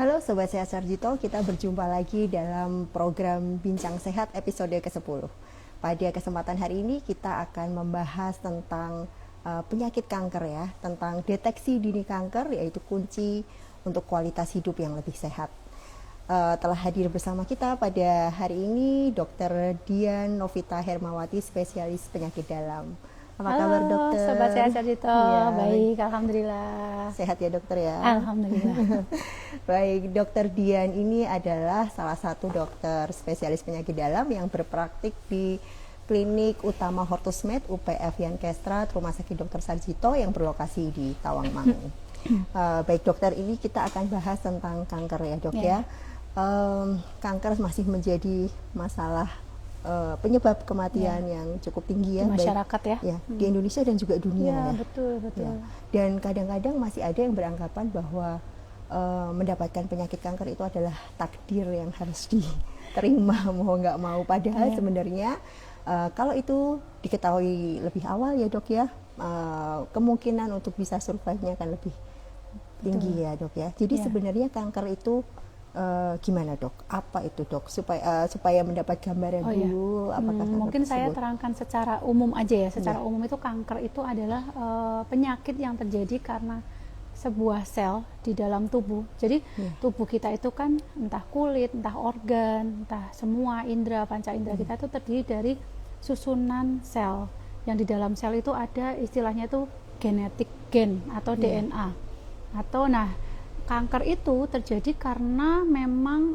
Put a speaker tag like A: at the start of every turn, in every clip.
A: Halo Sobat Sehat Sarjito, kita berjumpa lagi dalam program Bincang Sehat episode ke-10. Pada kesempatan hari ini kita akan membahas tentang penyakit kanker ya, tentang deteksi dini kanker, yaitu kunci untuk kualitas hidup yang lebih sehat. Telah hadir bersama kita pada hari ini Dr. Dian Novita Hermawati, spesialis penyakit dalam. Apa kabar dokter?
B: Sobat Sehat Sarjito,
A: ya.
B: Baik, alhamdulillah.
A: Sehat ya dokter ya?
B: Alhamdulillah.
A: Baik, dokter Dian ini adalah salah satu dokter spesialis penyakit dalam yang berpraktik di Klinik Utama Hortusmed UPF Yankestrat Rumah Sakit Dr. Sarjito yang berlokasi di Tawangmangu. Baik dokter, ini kita akan bahas tentang kanker ya dok ya. Kanker masih menjadi masalah penyebab kematian yang cukup tinggi ya,
B: di masyarakat
A: baik, di Indonesia dan juga dunia ya.
B: Betul.
A: Ya. Dan kadang-kadang masih ada yang beranggapan bahwa mendapatkan penyakit kanker itu adalah takdir yang harus diterima mau nggak mau. Padahal sebenarnya kalau itu diketahui lebih awal ya dok ya, kemungkinan untuk bisa survive-nya akan lebih tinggi ya dok ya. Jadi sebenarnya kanker itu gimana dok? Apa itu dok? Supaya mendapat gambaran dulu. Apakah
B: mungkin
A: tersebut?
B: saya terangkan secara umum aja ya. Secara umum itu kanker itu adalah penyakit yang terjadi karena sebuah sel di dalam tubuh. Jadi tubuh kita itu kan entah kulit, entah organ, entah semua indera, panca indera kita itu terdiri dari susunan sel. Yang di dalam sel itu ada istilahnya itu genetik gen atau DNA. Atau kanker itu terjadi karena memang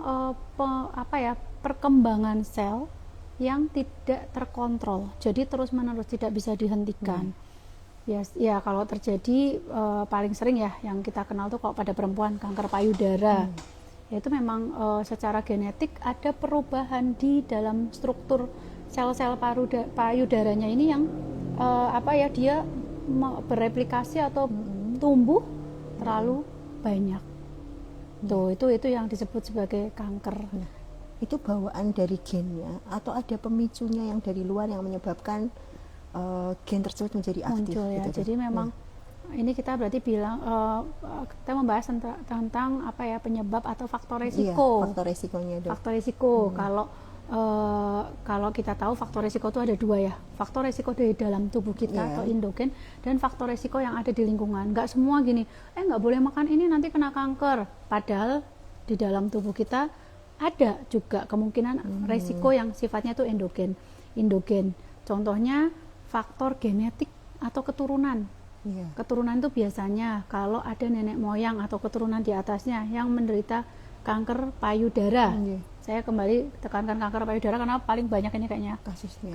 B: perkembangan sel yang tidak terkontrol. Jadi terus-menerus tidak bisa dihentikan. Ya kalau terjadi paling sering ya yang kita kenal tuh kalau pada perempuan kanker payudara. Yaitu memang secara genetik ada perubahan di dalam struktur sel-sel payudaranya ini yang dia bereplikasi atau tumbuh terlalu banyak. Itu yang disebut sebagai kanker.
A: Itu bawaan dari gennya atau ada pemicunya yang dari luar yang menyebabkan gen tersebut menjadi aktif
B: muncul ya.
A: gitu,
B: jadi memang ini kita berarti bilang kita membahas tentang penyebab atau faktor resiko.
A: Faktor resikonya dok.
B: Faktor resiko. Kalau kita tahu faktor resiko itu ada dua ya, faktor resiko dari dalam tubuh kita atau endogen, dan faktor resiko yang ada di lingkungan. Nggak semua gini, nggak boleh makan ini nanti kena kanker, padahal di dalam tubuh kita ada juga kemungkinan resiko yang sifatnya itu endogen. Contohnya faktor genetik atau keturunan. Keturunan itu biasanya kalau ada nenek moyang atau keturunan di atasnya yang menderita kanker payudara. Saya kembali tekankan kanker payudara karena paling banyak ini kayaknya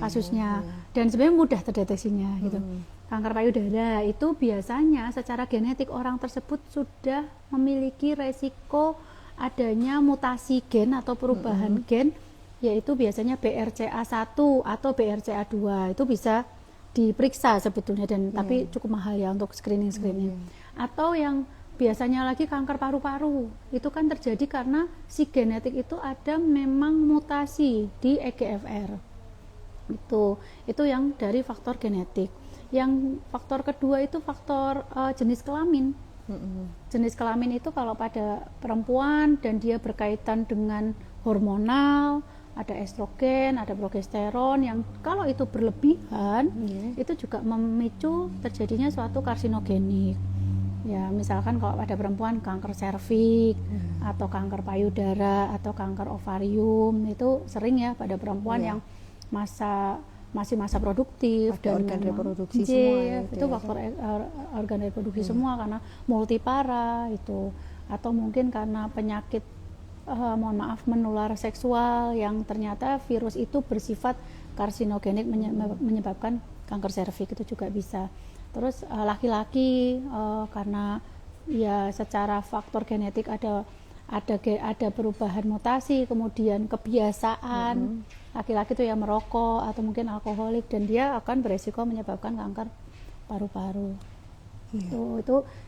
B: kasusnya. Dan sebenarnya mudah terdeteksinya gitu. Kanker payudara itu biasanya secara genetik orang tersebut sudah memiliki resiko adanya mutasi gen atau perubahan gen, yaitu biasanya BRCA1 atau BRCA2. Itu bisa diperiksa sebetulnya tapi cukup mahal ya untuk screening. Atau yang biasanya lagi kanker paru-paru, itu kan terjadi karena si genetik itu ada memang mutasi di EGFR. Itu yang dari faktor genetik. Yang faktor kedua itu faktor jenis kelamin. Jenis kelamin itu kalau pada perempuan dan dia berkaitan dengan hormonal, ada estrogen, ada progesteron yang kalau itu berlebihan itu juga memicu terjadinya suatu karsinogenik. Ya, misalkan kalau pada perempuan kanker serviks atau kanker payudara atau kanker ovarium itu sering ya pada perempuan yang masih masa produktif
A: dan organ reproduksi semua
B: itu faktor organ reproduksi semua karena multipara itu, atau mungkin karena penyakit menular seksual yang ternyata virus itu bersifat karsinogenik menyebabkan kanker serviks itu juga bisa. Terus laki-laki karena ya secara faktor genetik ada perubahan mutasi, kemudian kebiasaan laki-laki itu yang merokok atau mungkin alkoholik, dan dia akan beresiko menyebabkan kanker paru-paru.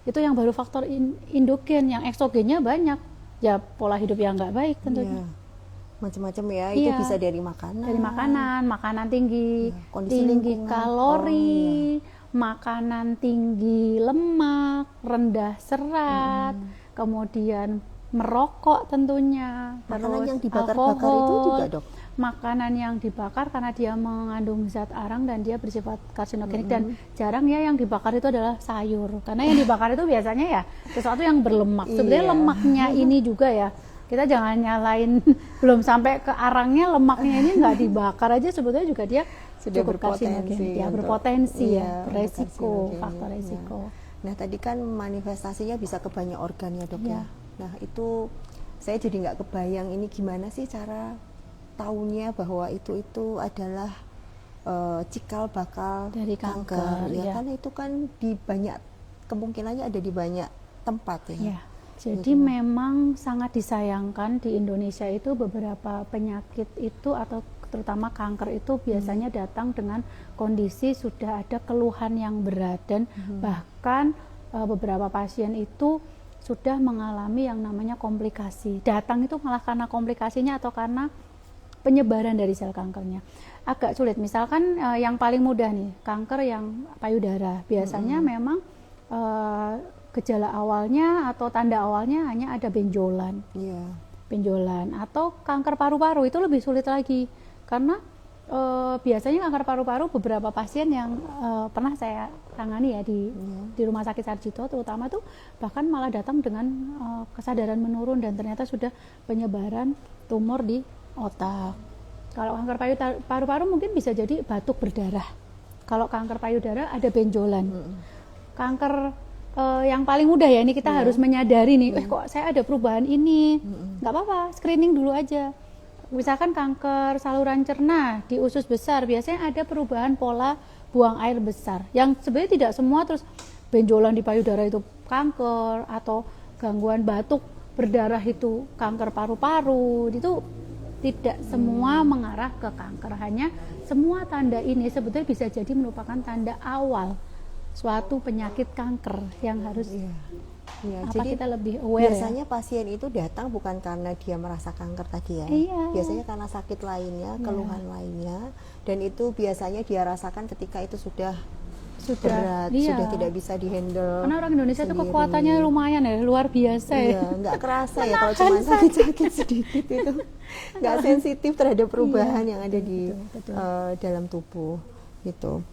B: Itu yang baru faktor endogen. Yang eksogennya banyak ya, pola hidup yang nggak baik tentunya.
A: Macam-macam ya, itu bisa dari makanan
B: tinggi, tinggi kalori, makanan tinggi lemak, rendah serat, kemudian merokok tentunya,
A: Makanan
B: terus
A: yang dibakar-bakar itu
B: alkohol,
A: juga, Dok?
B: makanan yang dibakar karena dia mengandung zat arang dan dia bersifat karsinogenik, dan jarang ya yang dibakar itu adalah sayur, karena yang dibakar itu biasanya ya sesuatu yang berlemak. Sebenarnya
A: Iya.
B: lemaknya ini juga ya, kita jangan nyalain belum sampai ke arangnya, lemaknya ini nggak dibakar aja sebetulnya juga dia
A: Sudah
B: cukup karsinogenik ya,
A: untuk-
B: berpotensi
A: iya,
B: ya,
A: untuk
B: resiko,
A: karsinogen,
B: faktor
A: iya.
B: resiko.
A: Nah, tadi kan manifestasinya bisa ke banyak organ ya, Dok
B: Iya.
A: ya. Nah, itu saya jadi nggak kebayang ini gimana sih cara taunya bahwa itu adalah cikal bakal
B: Dari kanker,
A: ya,
B: iya.
A: karena itu kan di banyak, kemungkinannya ada di banyak tempat ya.
B: Ya, jadi memang sangat disayangkan di Indonesia itu beberapa penyakit itu atau terutama kanker itu biasanya datang dengan kondisi sudah ada keluhan yang berat, dan bahkan beberapa pasien itu sudah mengalami yang namanya komplikasi. Datang itu malah karena komplikasinya atau karena penyebaran dari sel kankernya. Agak sulit. Misalkan yang paling mudah nih, kanker yang payudara. Biasanya memang gejala awalnya atau tanda awalnya hanya ada benjolan.
A: Iya.
B: Benjolan atau kanker paru-paru itu lebih sulit lagi. Karena biasanya kanker paru-paru beberapa pasien yang pernah saya tangani ya di Rumah Sakit Sarjito terutama tuh bahkan malah datang dengan kesadaran menurun dan ternyata sudah penyebaran tumor di otak. Kalau kanker paru-paru mungkin bisa jadi batuk berdarah. Kalau kanker payudara ada benjolan. Kanker yang paling mudah ya, ini kita harus menyadari nih, kok saya ada perubahan ini. Nggak apa-apa, screening dulu aja. Misalkan kanker saluran cerna di usus besar, biasanya ada perubahan pola buang air besar. Yang sebenarnya tidak semua terus benjolan di payudara itu kanker, atau gangguan batuk berdarah itu kanker paru-paru. Itu tidak semua mengarah ke kanker. Hanya semua tanda ini sebetulnya bisa jadi merupakan tanda awal suatu penyakit kanker yang harus
A: Iya,
B: apa
A: jadi
B: kita lebih aware.
A: biasanya pasien itu datang bukan karena dia merasa kanker tadi ya.
B: Iya.
A: Biasanya karena sakit lainnya, keluhan lainnya, dan itu biasanya dia rasakan ketika itu sudah berat,
B: iya.
A: sudah tidak bisa dihandle.
B: Karena orang Indonesia itu
A: sendiri.
B: kekuatannya lumayan ya, luar biasa ya.
A: Iya, nggak kerasa ya kalau cuma sakit-sakit sedikit itu, nggak sensitif terhadap perubahan yang ada di
B: betul.
A: dalam tubuh gitu.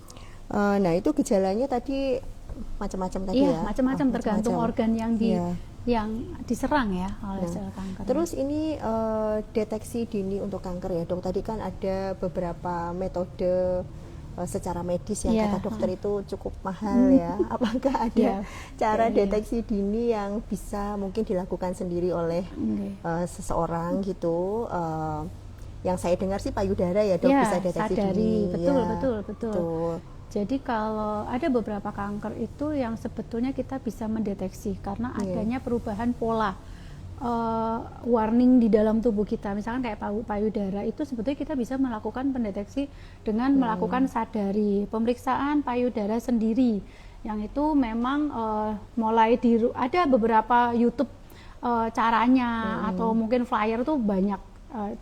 A: Nah, itu gejalanya tadi macam-macam tadi
B: Iya,
A: ya.
B: macam-macam tergantung organ yang
A: Iya.
B: yang diserang ya oleh sel kanker.
A: Terus ini deteksi dini untuk kanker ya, Dok. Tadi kan ada beberapa metode secara medis yang kata dokter itu cukup mahal ya. Apakah ada cara deteksi dini yang bisa mungkin dilakukan sendiri oleh seseorang gitu? Yang saya dengar sih payudara ya, Dok, bisa deteksi dini.
B: Betul. Jadi kalau ada beberapa kanker itu yang sebetulnya kita bisa mendeteksi karena adanya perubahan pola warning di dalam tubuh kita. Misalkan kayak payudara itu sebetulnya kita bisa melakukan pendeteksi dengan melakukan sadari pemeriksaan payudara sendiri. Yang itu memang mulai ada beberapa YouTube caranya atau mungkin flyer tuh banyak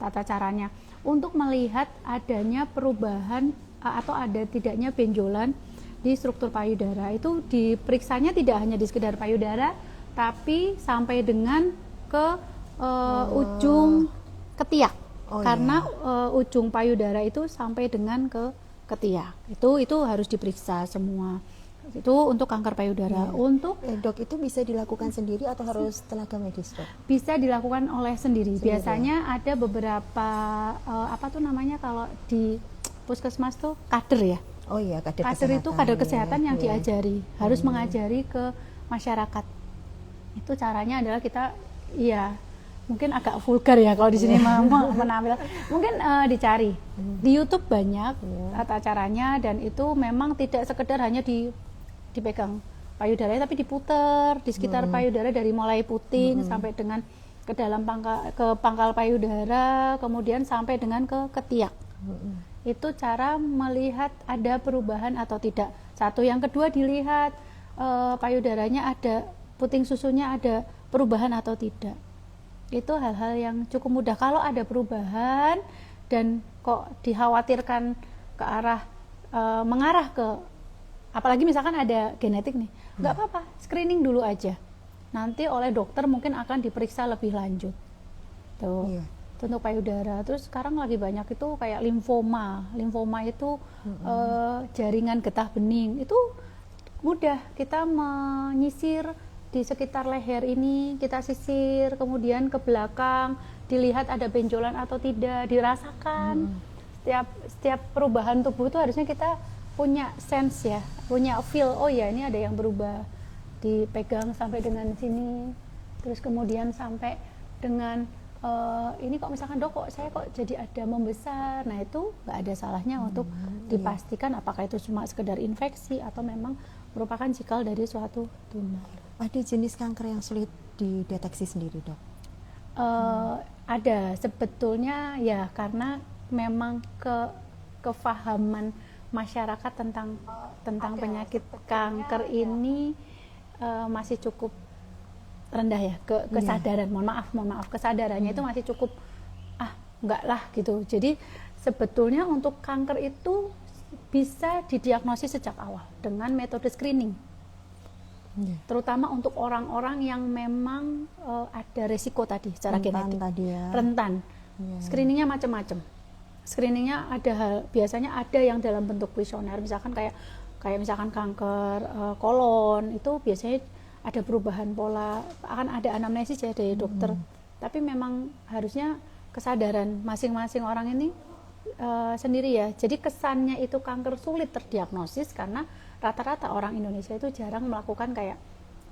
B: tata caranya untuk melihat adanya perubahan atau ada tidaknya benjolan di struktur payudara. Itu diperiksanya tidak hanya di sekedar payudara, tapi sampai dengan ke ujung ketiak. Karena ujung payudara itu sampai dengan ke ketiak. Itu harus diperiksa semua. Itu untuk kanker payudara. Untuk
A: Dok, itu bisa dilakukan sendiri atau harus tenaga medis, Dok?
B: Bisa dilakukan oleh sendiri. Biasanya ada beberapa apa tuh namanya kalau di puskesmas tuh kader ya.
A: Oh iya,
B: kader itu kader kesehatan yang diajari, harus mengajari ke masyarakat. Itu caranya adalah kita mungkin agak vulgar ya kalau di sini menampil. Mungkin dicari di YouTube banyak tata caranya, dan itu memang tidak sekedar hanya dipegang payudara tapi diputer di sekitar payudara dari mulai puting sampai dengan ke dalam pangkal payudara, kemudian sampai dengan ke ketiak. Itu cara melihat ada perubahan atau tidak. Satu, yang kedua dilihat payudaranya ada, puting susunya ada perubahan atau tidak. Itu hal-hal yang cukup mudah. Kalau ada perubahan dan kok dikhawatirkan ke arah mengarah ke, apalagi misalkan ada genetik nih, nggak apa-apa, screening dulu aja. nanti oleh dokter mungkin akan diperiksa lebih lanjut. Tuh.
A: Iya.
B: Itu untuk payudara. Terus sekarang lagi banyak itu kayak limfoma. Limfoma itu jaringan getah bening. Itu mudah, kita menyisir di sekitar leher ini, kita sisir, kemudian ke belakang, dilihat ada benjolan atau tidak, dirasakan. Setiap perubahan tubuh itu harusnya kita punya sense ya, punya feel, oh ya ini ada yang berubah, dipegang sampai dengan sini, terus kemudian sampai dengan ini kok misalkan dok kok saya kok jadi ada membesar, nah itu nggak ada salahnya untuk dipastikan apakah itu cuma sekedar infeksi atau memang merupakan cikal dari suatu tumor.
A: Ada jenis kanker yang sulit dideteksi sendiri dok?
B: Ada sebetulnya ya, karena memang kefahaman masyarakat tentang penyakit kanker ini masih cukup rendah ya, kesadaran, mohon maaf kesadarannya itu masih cukup enggak lah gitu. Jadi sebetulnya untuk kanker itu bisa didiagnosis sejak awal dengan metode screening. Terutama untuk orang-orang yang memang ada resiko tadi secara genetik, rentan. Screeningnya macam-macam. Screeningnya biasanya ada yang dalam bentuk kuesioner, misalkan kayak misalkan kanker kolon, itu biasanya ada perubahan pola, akan ada anamnesis ya dari dokter. Tapi memang harusnya kesadaran masing-masing orang ini sendiri ya. Jadi kesannya itu kanker sulit terdiagnosis karena rata-rata orang Indonesia itu jarang melakukan kayak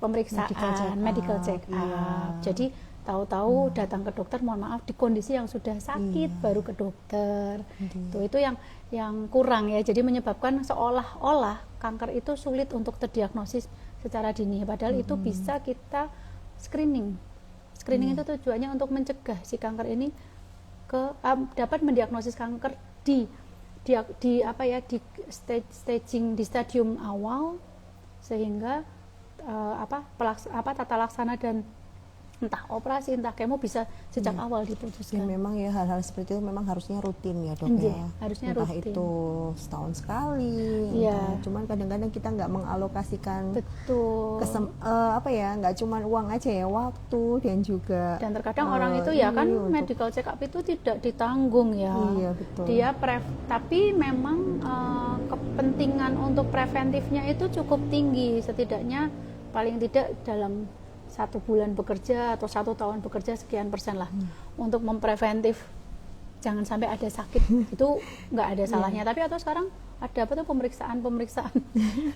B: pemeriksaan medical check up. Jadi tahu-tahu datang ke dokter, mohon maaf di kondisi yang sudah sakit baru ke dokter. Itu yang kurang ya. Jadi menyebabkan seolah-olah kanker itu sulit untuk terdiagnosis secara dini, padahal itu bisa kita screening. Screening itu tujuannya untuk mencegah si kanker ini dapat mendiagnosis kanker di staging di stadium awal, sehingga tata laksana dan entah operasi entah kemo bisa sejak awal diputuskan.
A: Memang ya hal-hal seperti itu memang harusnya rutin ya dok ya.
B: Harusnya
A: entah
B: rutin.
A: Itu setahun sekali. Cuman kadang-kadang kita nggak mengalokasikan. Nggak cuman uang aja ya, waktu dan juga.
B: Dan terkadang orang itu ya kan medical check up itu tidak ditanggung ya.
A: Iya betul.
B: Tapi memang kepentingan untuk preventifnya itu cukup tinggi, setidaknya paling tidak dalam 1 bulan bekerja atau 1 tahun bekerja sekian persen lah untuk mempreventif jangan sampai ada sakit. Itu nggak ada salahnya. Tapi atau sekarang ada pemeriksaan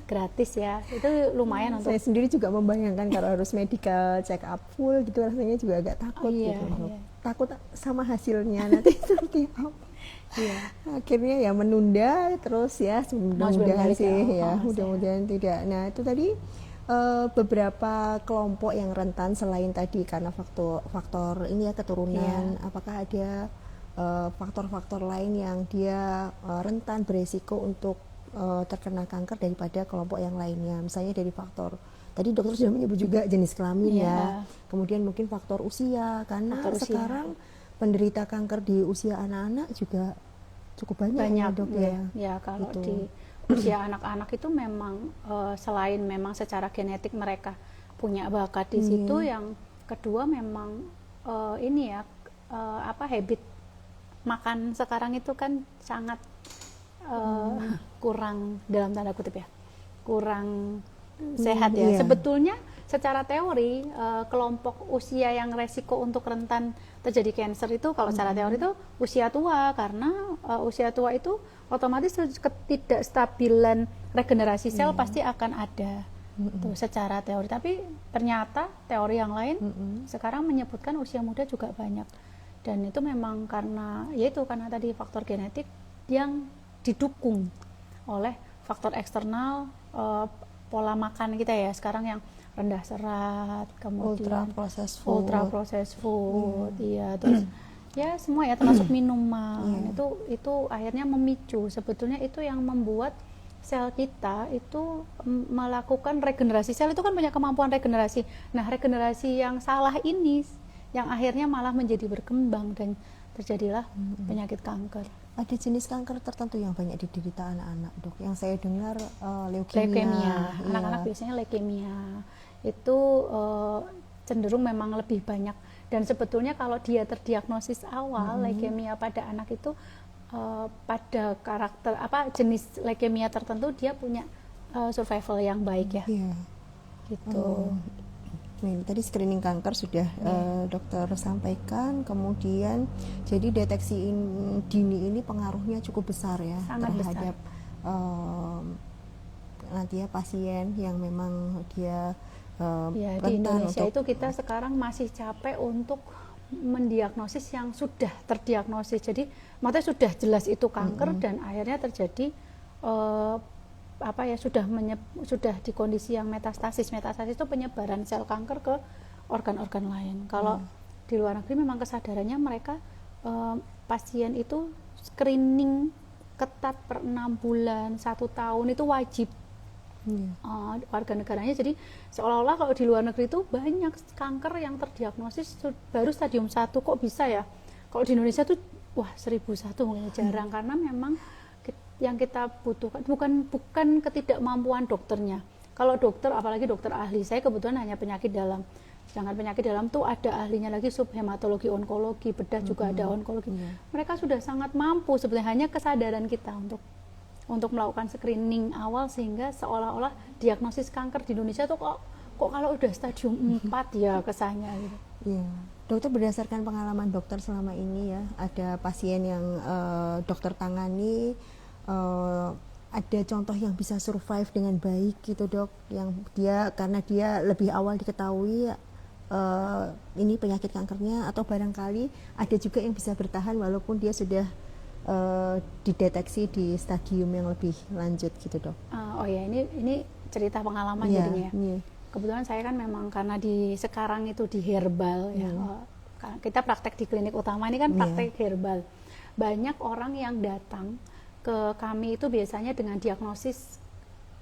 B: gratis ya, itu lumayan untuk.
A: Saya sendiri juga membayangkan kalau harus medical check up full gitu, rasanya juga agak takut takut sama hasilnya nanti seperti apa. Akhirnya ya menunda terus ya, mudah-mudahan sih mudah-mudahan tidak. Nah itu tadi beberapa kelompok yang rentan selain tadi karena faktor ini ya keturunan, apakah ada faktor-faktor lain yang dia rentan beresiko untuk terkena kanker daripada kelompok yang lainnya? Misalnya dari faktor tadi dokter sudah menyebut juga jenis kelamin kemudian mungkin faktor usia, karena sekarang penderita kanker di usia anak-anak juga cukup banyak ya dok ya. Kalau
B: di usia anak-anak itu memang selain memang secara genetik mereka punya bakat di situ, yang kedua memang habit makan sekarang itu kan sangat kurang, dalam tanda kutip ya, kurang sehat ya. Sebetulnya secara teori kelompok usia yang resiko untuk rentan terjadi kanker itu kalau secara teori itu usia tua, karena usia tua itu otomatis ketidakstabilan regenerasi sel pasti akan ada tuh secara teori. Tapi ternyata teori yang lain sekarang menyebutkan usia muda juga banyak, dan itu memang karena tadi faktor genetik yang didukung oleh faktor eksternal, pola makan kita ya sekarang yang rendah serat, kemudian ultra processed food, terus ya semua ya termasuk minuman, itu akhirnya memicu, sebetulnya itu yang membuat sel kita itu melakukan regenerasi. Sel itu kan punya kemampuan regenerasi. Nah, regenerasi yang salah ini yang akhirnya malah menjadi berkembang dan terjadilah penyakit kanker.
A: Ada jenis kanker tertentu yang banyak diderita anak-anak dok, yang saya dengar leukemia.
B: Anak-anak biasanya leukemia itu cenderung memang lebih banyak. Dan sebetulnya kalau dia terdiagnosis awal leukemia pada anak itu pada karakter jenis leukemia tertentu dia punya survival yang baik ya.
A: Iya.
B: Gitu.
A: Nah, ini tadi screening kanker sudah dokter sampaikan, kemudian jadi deteksi dini ini pengaruhnya cukup besar ya
B: Sangat
A: terhadap nanti ya pasien yang memang dia
B: ya, di Indonesia itu kita sekarang masih capek untuk mendiagnosis yang sudah terdiagnosis. Jadi maksudnya sudah jelas itu kanker dan akhirnya terjadi sudah di kondisi yang metastasis. Metastasis itu penyebaran sel kanker ke organ-organ lain. Kalau di luar negeri memang kesadarannya mereka pasien itu screening ketat per 6 bulan, 1 tahun itu wajib. Warga negaranya. Jadi seolah-olah kalau di luar negeri itu banyak kanker yang terdiagnosis baru stadium 1, kok bisa ya? Kalau di Indonesia tuh 1001 mungkin jarang, karena memang yang kita butuhkan bukan ketidakmampuan dokternya. Kalau dokter, apalagi dokter ahli, saya kebetulan hanya penyakit dalam. Sedangkan penyakit dalam tuh ada ahlinya lagi, subhematologi, onkologi, bedah juga ada onkologi. Mereka sudah sangat mampu, sebenarnya hanya kesadaran kita untuk melakukan screening awal sehingga seolah-olah diagnosis kanker di Indonesia tuh kok kalau udah stadium 4 ya kesannya gitu.
A: Iya. Dokter, berdasarkan pengalaman dokter selama ini ya, ada pasien yang dokter tangani, ada contoh yang bisa survive dengan baik gitu dok, yang dia karena dia lebih awal diketahui ini penyakit kankernya, atau barangkali ada juga yang bisa bertahan walaupun dia sudah dideteksi di stadium yang lebih lanjut gitu dok.
B: Ini cerita pengalaman jadinya ya. Kebetulan saya kan memang karena sekarang itu di herbal ya, kita praktek di klinik utama ini kan praktek herbal. Banyak orang yang datang ke kami itu biasanya dengan diagnosis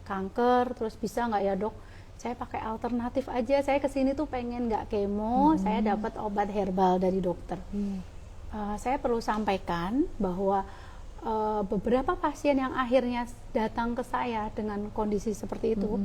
B: kanker, terus bisa nggak ya dok, saya pakai alternatif aja, saya kesini tuh pengen nggak kemo, saya dapat obat herbal dari dokter. Saya perlu sampaikan bahwa beberapa pasien yang akhirnya datang ke saya dengan kondisi seperti itu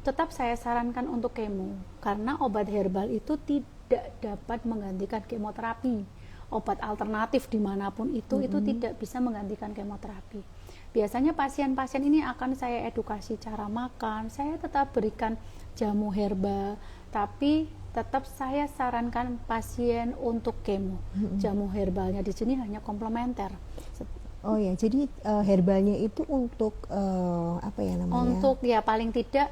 B: tetap saya sarankan untuk kemo, karena obat herbal itu tidak dapat menggantikan kemoterapi. Obat alternatif dimanapun itu tidak bisa menggantikan kemoterapi. Biasanya pasien-pasien ini akan saya edukasi cara makan, saya tetap berikan jamu herbal, tapi tetap saya sarankan pasien untuk kemo. Jamu herbalnya di sini hanya komplementer.
A: Oh ya, jadi herbalnya itu untuk apa ya namanya?
B: Untuk ya paling tidak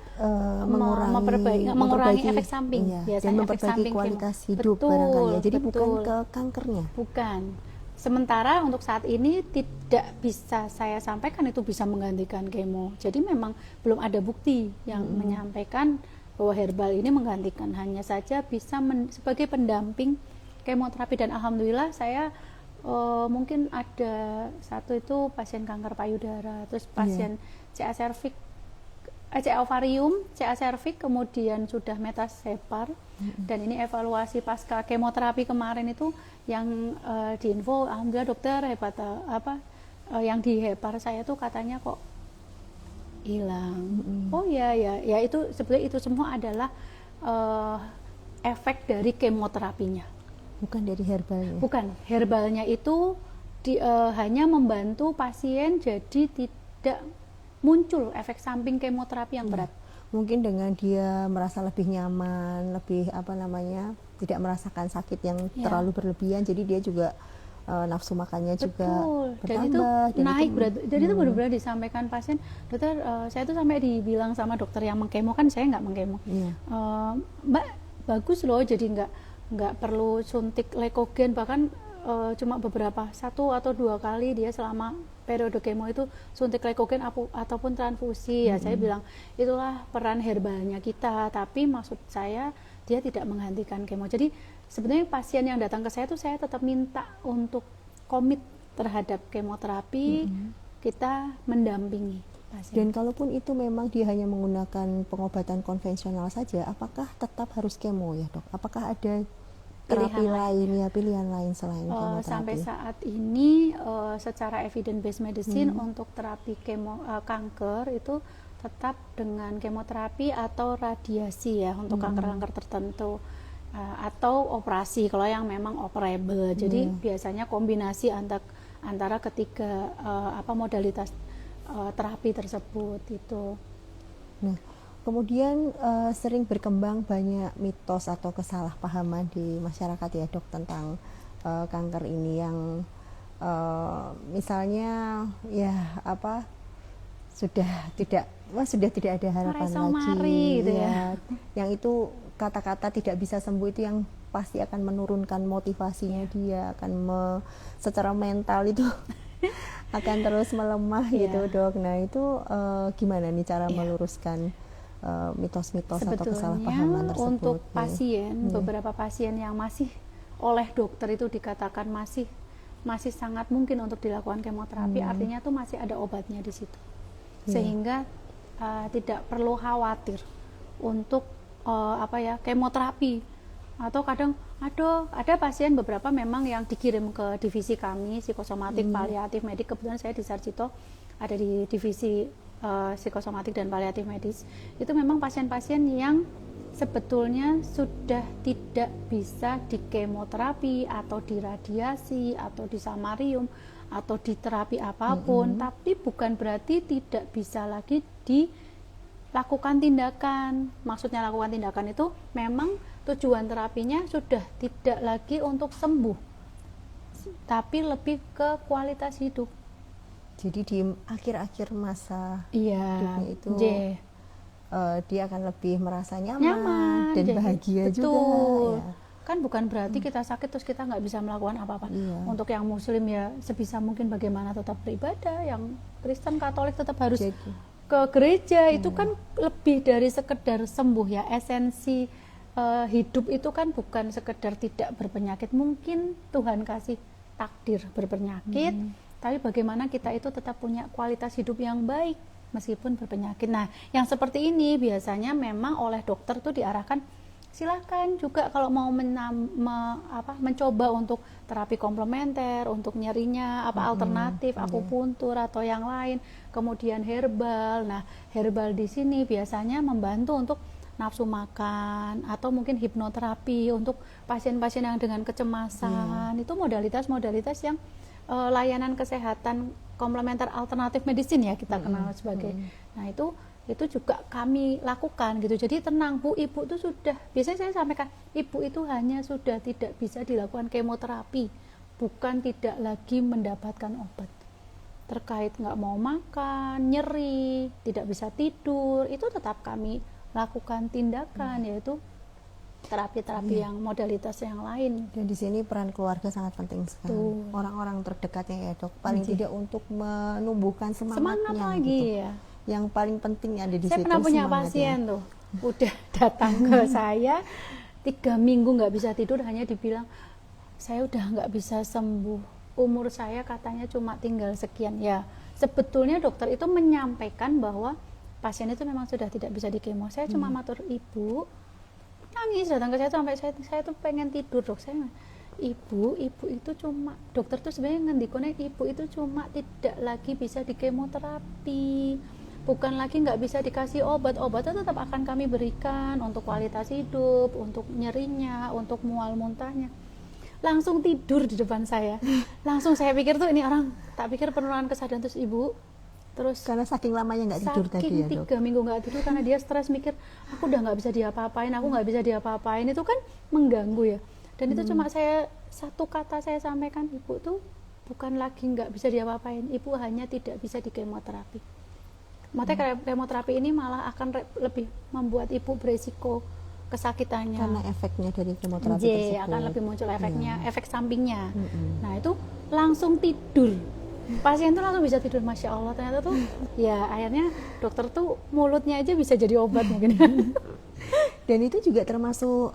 A: mengurangi
B: efek samping,
A: dan memperbaiki kualitas hidup barangkali ya. Jadi bukan ke kankernya.
B: Bukan. Sementara untuk saat ini tidak bisa saya sampaikan itu bisa menggantikan kemo. Jadi memang belum ada bukti yang menyampaikan bahwa herbal ini menggantikan, hanya saja bisa sebagai pendamping kemoterapi. Dan alhamdulillah saya mungkin ada satu itu pasien kanker payudara, terus pasien CA cervix, CA ovarium, CA cervix, kemudian sudah metasepar. Dan ini evaluasi pasca kemoterapi kemarin itu yang diinfo, alhamdulillah dokter hebat yang di hepar saya tuh katanya kok hilang. Oh ya itu sebetulnya itu semua adalah efek dari kemoterapinya.
A: Bukan dari herbalnya.
B: Bukan, herbalnya itu hanya membantu pasien jadi tidak muncul efek samping kemoterapi yang berat.
A: Mungkin dengan dia merasa lebih nyaman, lebih tidak merasakan sakit yang terlalu berlebihan, jadi dia juga nafsu makannya juga bertambah.
B: Dan itu naik berat. Jadi itu benar-benar disampaikan pasien, dokter, saya tuh sampai dibilang sama dokter yang mengkemo, kan saya nggak mengkemo, Mbak bagus loh, jadi nggak perlu suntik leukogen, bahkan cuma beberapa 1 atau 2 kali dia selama periode kemo itu suntik leukogen ataupun transfusi. Ya saya bilang itulah peran herbalnya kita, tapi maksud saya dia tidak menggantikan kemo. Jadi sebenarnya pasien yang datang ke saya itu saya tetap minta untuk komit terhadap kemoterapi, kita mendampingi pasien.
A: Dan kalaupun itu memang dia hanya menggunakan pengobatan konvensional saja, apakah tetap harus kemo ya dok? Apakah ada pilihan lain selain kemoterapi?
B: Sampai saat ini secara evidence based medicine untuk terapi kanker itu tetap dengan kemoterapi atau radiasi ya untuk kanker-kanker tertentu, atau operasi kalau yang memang operable. Jadi biasanya kombinasi antara ketiga modalitas terapi tersebut itu.
A: Nah, kemudian sering berkembang banyak mitos atau kesalahpahaman di masyarakat ya dok tentang kanker ini yang misalnya ya sudah tidak ada harapan lagi
B: gitu ya.
A: Yang itu kata-kata tidak bisa sembuh itu yang pasti akan menurunkan motivasinya dia, akan secara mental itu akan terus melemah gitu dok. Nah itu gimana nih cara meluruskan mitos-mitos atau kesalahpahaman tersebut?
B: Untuk pasien, beberapa pasien yang masih oleh dokter itu dikatakan masih sangat mungkin untuk dilakukan kemoterapi, artinya tuh masih ada obatnya di situ. Sehingga tidak perlu khawatir untuk kemoterapi. Atau kadang ada pasien beberapa memang yang dikirim ke divisi kami psikosomatik paliatif medik. Kebetulan saya di Sarjito ada di divisi psikosomatik dan paliatif medis. Itu memang pasien-pasien yang sebetulnya sudah tidak bisa di kemoterapi atau di radiasi atau di samarium atau di terapi apapun, tapi bukan berarti tidak bisa lagi dilakukan tindakan. Maksudnya lakukan tindakan itu memang tujuan terapinya sudah tidak lagi untuk sembuh, tapi lebih ke kualitas hidup.
A: Jadi di akhir-akhir masa hidupnya itu dia akan lebih merasa nyaman dan bahagia juga ya.
B: Kan bukan berarti kita sakit terus kita nggak bisa melakukan apa-apa. Untuk yang muslim ya sebisa mungkin bagaimana tetap beribadah, yang Kristen Katolik tetap harus ke gereja. Itu kan lebih dari sekedar sembuh ya. Esensi hidup itu kan bukan sekedar tidak berpenyakit. Mungkin Tuhan kasih takdir berpenyakit, tapi bagaimana kita itu tetap punya kualitas hidup yang baik meskipun berpenyakit. Nah, yang seperti ini biasanya memang oleh dokter tuh diarahkan, silakan juga kalau mau mencoba untuk terapi komplementer, untuk nyerinya alternatif, akupuntur atau yang lain, kemudian herbal. Nah, herbal di sini biasanya membantu untuk nafsu makan atau mungkin hipnoterapi untuk pasien-pasien yang dengan kecemasan. Itu modalitas-modalitas yang layanan kesehatan komplementer alternatif medicine ya kita kenal sebagai. Nah, itu juga kami lakukan gitu. Jadi tenang Bu, Ibu itu sudah, biasanya saya sampaikan, Ibu itu hanya sudah tidak bisa dilakukan kemoterapi, bukan tidak lagi mendapatkan obat. Terkait nggak mau makan, nyeri, tidak bisa tidur, itu tetap kami lakukan tindakan, yaitu terapi-terapi yang modalitas yang lain.
A: Dan di sini peran keluarga sangat penting sekali. Orang-orang terdekatnya ya dok, paling tidak untuk menumbuhkan semangat lagi
B: gitu. Ya.
A: Yang paling penting ada di situ.
B: Saya pernah punya pasien tuh, udah datang ke saya 3 minggu nggak bisa tidur, hanya dibilang saya udah nggak bisa sembuh, umur saya katanya cuma tinggal sekian. Ya sebetulnya dokter itu menyampaikan bahwa pasien itu memang sudah tidak bisa dikemo. Saya cuma matur, Ibu nangis datang ke saya sampai saya tuh pengen tidur dok. Saya ibu itu cuma, dokter tuh sebenarnya ngendikone ibu itu cuma tidak lagi bisa dikemoterapi, bukan lagi nggak bisa dikasih obatnya tetap akan kami berikan untuk kualitas hidup, untuk nyerinya, untuk mual muntahnya. Langsung tidur di depan saya. Langsung saya pikir tuh ini orang, tak pikir penurunan kesadaran. Terus ibu terus
A: karena saking lamanya nggak tidur tadi ya dok.
B: 3 minggu nggak tidur karena dia stres mikir aku udah nggak bisa diapa-apain, aku nggak bisa diapa-apain, itu kan mengganggu ya. Dan itu cuma satu kata saya sampaikan, ibu tuh bukan lagi nggak bisa diapa-apain, ibu hanya tidak bisa dikemoterapi. Makanya kemoterapi ini malah akan lebih membuat ibu beresiko kesakitannya
A: karena efeknya dari kemoterapi tersebut
B: akan lebih muncul efeknya, efek sampingnya. Nah itu langsung tidur. Pasien tuh langsung bisa tidur, Masya Allah. Ternyata tuh ya akhirnya dokter tuh mulutnya aja bisa jadi obat mungkin.
A: Dan itu juga termasuk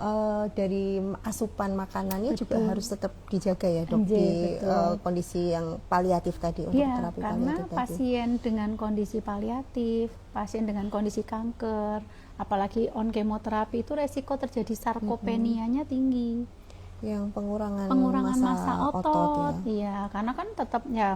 A: dari asupan makanannya juga harus tetap dijaga ya dok, di kondisi yang paliatif tadi untuk terapi
B: karena
A: paliatif
B: pasien dengan kondisi paliatif, pasien dengan kondisi kanker, apalagi on kemoterapi itu resiko terjadi sarkopenianya tinggi. Yang pengurangan massa otot ya. Iya, karena kan tetap ya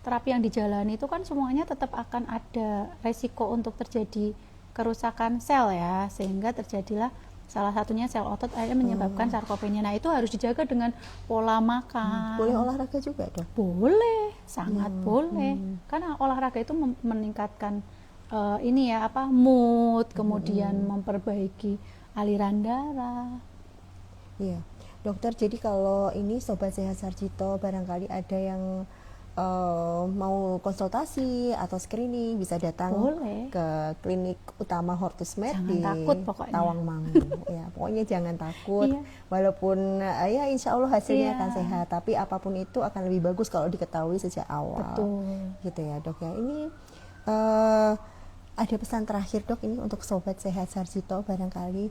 B: terapi yang dijalani itu kan semuanya tetap akan ada resiko untuk terjadi kerusakan sel ya, sehingga terjadilah salah satunya sel otot akhirnya menyebabkan sarkopenia. Nah itu harus dijaga dengan pola makan.
A: Boleh olahraga juga dok?
B: Boleh, sangat boleh. Karena olahraga itu meningkatkan ini ya apa mood, kemudian memperbaiki aliran darah.
A: Iya, dokter. Jadi kalau ini Sobat Sehat Sarjito barangkali ada yang mau konsultasi atau screening, bisa datang
B: Boleh.
A: ke klinik utama Hortus Med
B: Jangan
A: di
B: takut pokoknya.
A: Tawangmangu. Ya, pokoknya jangan takut.
B: Iya.
A: Walaupun ya insya Allah hasilnya
B: Iya.
A: akan sehat, tapi apapun itu akan lebih bagus kalau diketahui sejak awal.
B: Betul.
A: Gitu ya dok ya. Ini ada pesan terakhir dok ini untuk Sobat Sehat Sarjito barangkali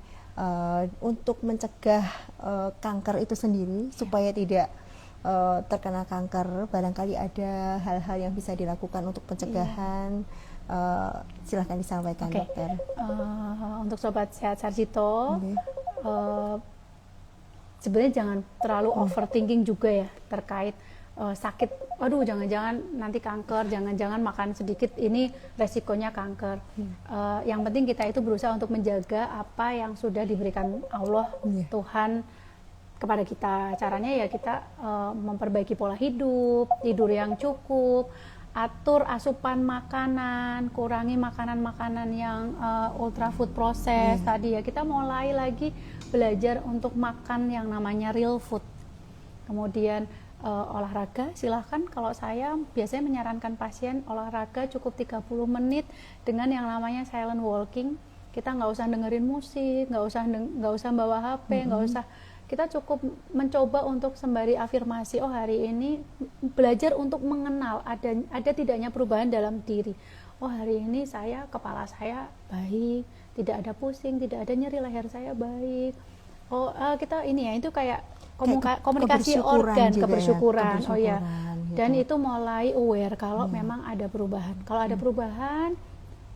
A: untuk mencegah kanker itu sendiri supaya tidak terkena kanker, barangkali ada hal-hal yang bisa dilakukan untuk pencegahan. Silahkan disampaikan dokter.
B: Untuk Sobat Sehat Sarjito, sebenarnya jangan terlalu overthinking juga ya terkait sakit. Aduh, jangan-jangan nanti kanker, jangan-jangan makan sedikit ini resikonya kanker. Yang penting kita itu berusaha untuk menjaga apa yang sudah diberikan Allah Tuhan kepada kita. Caranya ya kita memperbaiki pola hidup, tidur yang cukup, atur asupan makanan, kurangi makanan-makanan yang ultra food process tadi ya. Kita mulai lagi belajar untuk makan yang namanya real food. Kemudian olahraga, silahkan. Kalau saya biasanya menyarankan pasien olahraga cukup 30 menit dengan yang namanya silent walking. Kita nggak usah dengerin musik, nggak usah bawa HP, nggak usah. Kita cukup mencoba untuk sembari afirmasi, oh hari ini belajar untuk mengenal ada tidaknya perubahan dalam diri. Oh hari ini kepala saya baik, tidak ada pusing, tidak ada nyeri, leher saya baik. Oh kita ini ya, itu kayak komunikasi organ, kebersyukuran. Oh ya, gitu. Dan itu mulai aware kalau memang ada perubahan. Kalau ada perubahan,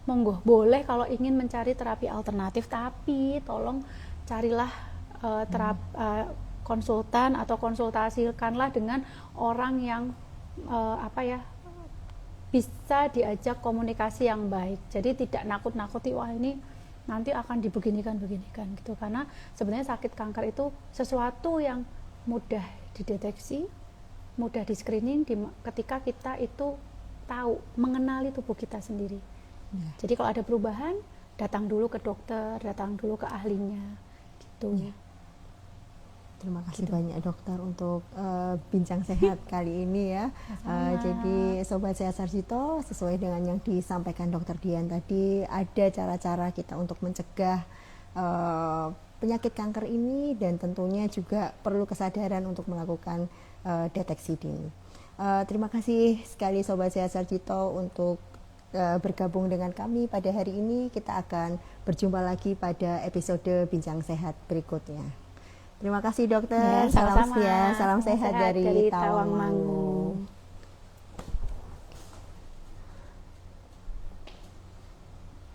B: monggo boleh kalau ingin mencari terapi alternatif, tapi tolong carilah konsultan atau konsultasikanlah dengan orang yang bisa diajak komunikasi yang baik. Jadi tidak nakut-nakuti, wah ini nanti akan dibeginikan gitu. Karena sebenarnya sakit kanker itu sesuatu yang mudah dideteksi, mudah di screening ketika kita itu tahu, mengenali tubuh kita sendiri. Jadi kalau ada perubahan, datang dulu ke dokter, datang dulu ke ahlinya gitu.
A: Terima kasih banyak dokter untuk bincang sehat kali ini ya. Jadi Sobat Sehat Sarjito, sesuai dengan yang disampaikan dokter Dian tadi, ada cara-cara kita untuk mencegah penyakit kanker ini, dan tentunya juga perlu kesadaran untuk melakukan deteksi dini. Terima kasih sekali Sobat Sehat Sarjito untuk bergabung dengan kami pada hari ini. Kita akan berjumpa lagi pada episode Bincang Sehat berikutnya. Terima kasih dokter.
B: Ya, sama-sama.
A: Salam sehat dari Tawangmangu.